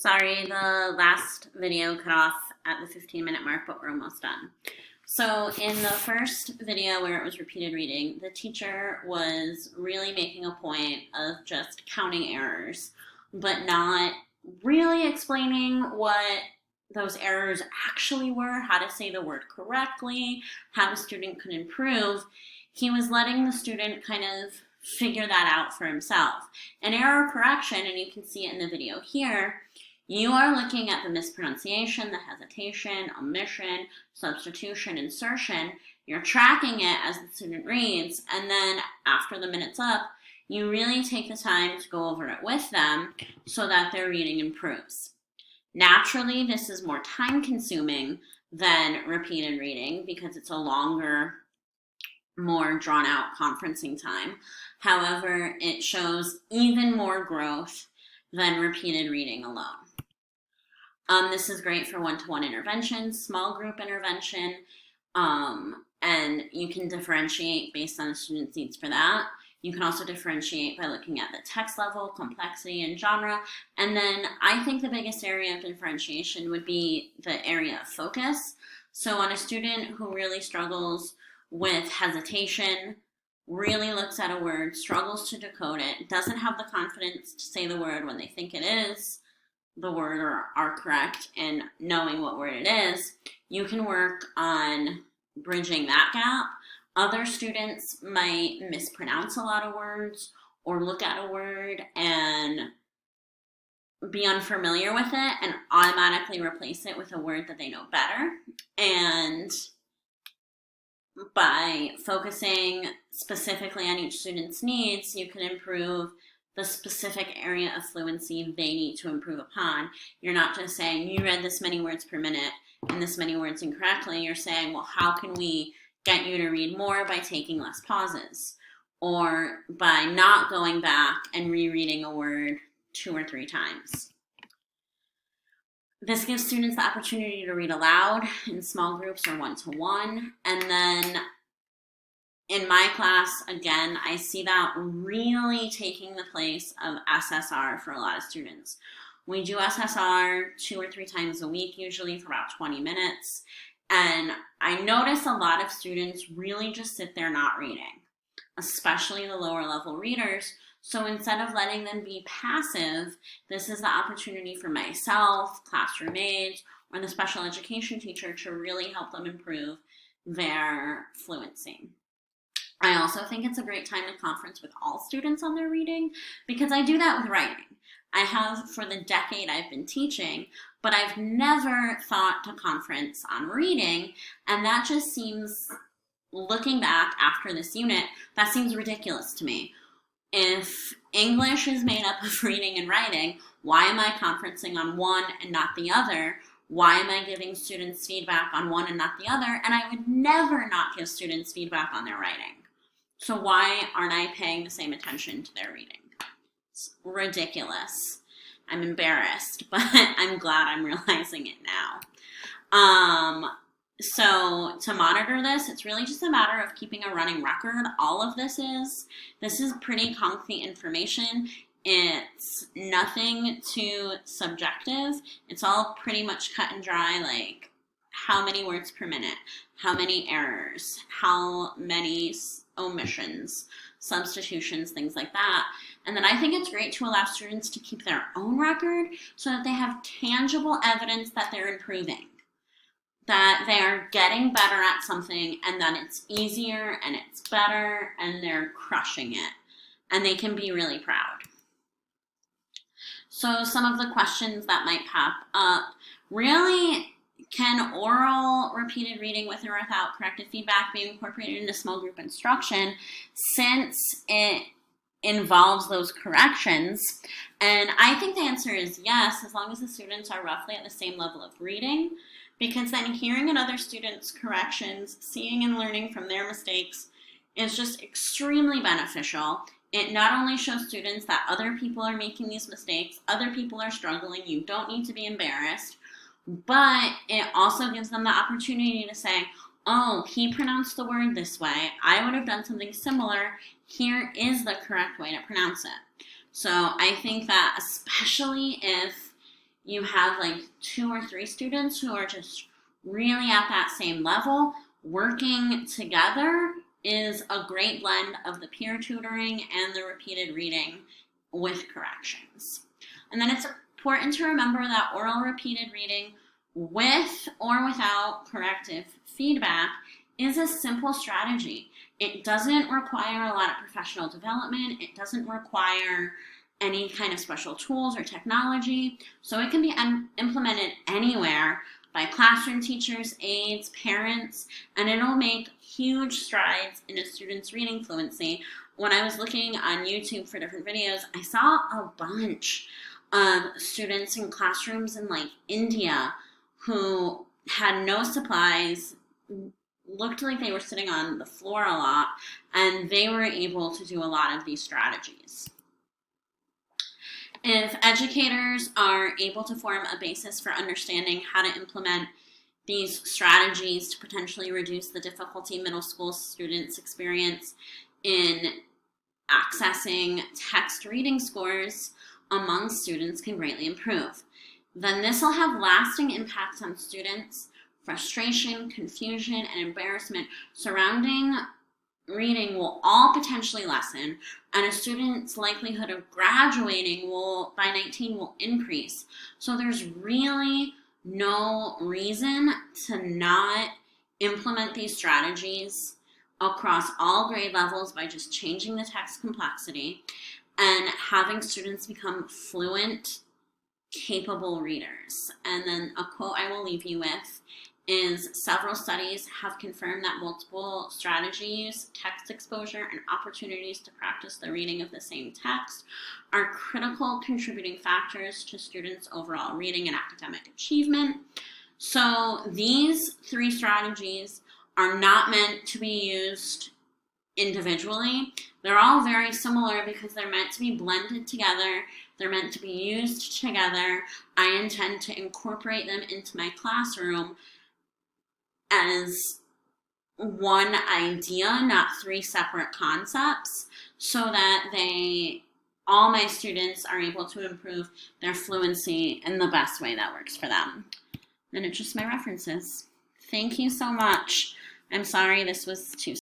Sorry, the last video cut off at the 15-minute mark, but we're almost done. So in the first video where it was repeated reading, the teacher was really making a point of just counting errors, but not really explaining what those errors actually were, how to say the word correctly, how the student could improve. He was letting the student kind of figure that out for himself. An error correction, and you can see it in the video here, you are looking at the mispronunciation, the hesitation, omission, substitution, insertion. You're tracking it as the student reads, and then after the minute's up, you really take the time to go over it with them so that their reading improves. Naturally, this is more time-consuming than repeated reading because it's a longer, more drawn-out conferencing time. However, it shows even more growth than repeated reading alone. This is great for one-to-one intervention, small group intervention, and you can differentiate based on the student's needs for that. You can also differentiate by looking at the text level, complexity, and genre. And then I think the biggest area of differentiation would be the area of focus. So on a student who really struggles with hesitation, really looks at a word, struggles to decode it, doesn't have the confidence to say the word when they think it is the word or are correct and knowing what word it is, you can work on bridging that gap. Other students might mispronounce a lot of words or look at a word and be unfamiliar with it and automatically replace it with a word that they know better. And by focusing specifically on each student's needs, you can improve the specific area of fluency they need to improve upon. You're not just saying, you read this many words per minute and this many words incorrectly. You're saying, well, how can we get you to read more by taking less pauses? Or by not going back and rereading a word 2 or 3 times. This gives students the opportunity to read aloud in small groups or one-to-one. And then in my class, again, I see that really taking the place of SSR for a lot of students. We do SSR 2 or 3 times a week, usually for about 20 minutes. And I notice a lot of students really just sit there not reading, especially the lower level readers. So instead of letting them be passive, this is the opportunity for myself, classroom aides, or the special education teacher to really help them improve their fluency. I also think it's a great time to conference with all students on their reading because I do that with writing. I have for the decade I've been teaching, but I've never thought to conference on reading, and that just seems, looking back after this unit, that seems ridiculous to me. If English is made up of reading and writing, why am I conferencing on one and not the other? Why am I giving students feedback on one and not the other? And I would never not give students feedback on their writing. So why aren't I paying the same attention to their reading? It's ridiculous. I'm embarrassed, but I'm glad I'm realizing it now. So to monitor this, it's really just a matter of keeping a running record. All of this is pretty concrete information. It's nothing too subjective. It's all pretty much cut and dry, like how many words per minute, how many errors, how many omissions, substitutions, things like that. And then I think it's great to allow students to keep their own record so that they have tangible evidence that they're improving, that they are getting better at something, and that it's easier and it's better and they're crushing it. And they can be really proud. So some of the questions that might pop up, really, can oral repeated reading with or without corrected feedback be incorporated into small group instruction since it involves those corrections? And I think the answer is yes, as long as the students are roughly at the same level of reading, because then hearing another student's corrections, seeing and learning from their mistakes is just extremely beneficial. It not only shows students that other people are making these mistakes, other people are struggling, you don't need to be embarrassed, but it also gives them the opportunity to say, oh, he pronounced the word this way. I would have done something similar. Here is the correct way to pronounce it. So I think that especially if you have like 2 or 3 students who are just really at that same level, working together is a great blend of the peer tutoring and the repeated reading with corrections. And then it's important to remember that oral repeated reading with or without corrective feedback is a simple strategy. It doesn't require a lot of professional development. It doesn't require any kind of special tools or technology. So it can be implemented anywhere by classroom teachers, aides, parents, and it'll make huge strides in a student's reading fluency. When I was looking on YouTube for different videos, I saw a bunch of students in classrooms in like India who had no supplies, looked like they were sitting on the floor a lot, and they were able to do a lot of these strategies. If educators are able to form a basis for understanding how to implement these strategies to potentially reduce the difficulty middle school students experience in accessing text reading scores among students can greatly improve. Then this will have lasting impacts on students. Frustration, confusion, and embarrassment surrounding reading will all potentially lessen, and a student's likelihood of graduating by 19 will increase. So there's really no reason to not implement these strategies across all grade levels by just changing the text complexity and having students become fluent, capable readers. And then a quote I will leave you with is, several studies have confirmed that multiple strategies, text exposure, and opportunities to practice the reading of the same text are critical contributing factors to students' overall reading and academic achievement. So these 3 strategies are not meant to be used individually. They're all very similar because they're meant to be blended together. They're meant to be used together. I intend to incorporate them into my classroom as one idea, not 3 separate concepts, so that all my students are able to improve their fluency in the best way that works for them. And it's just my references. Thank you so much. I'm sorry this was too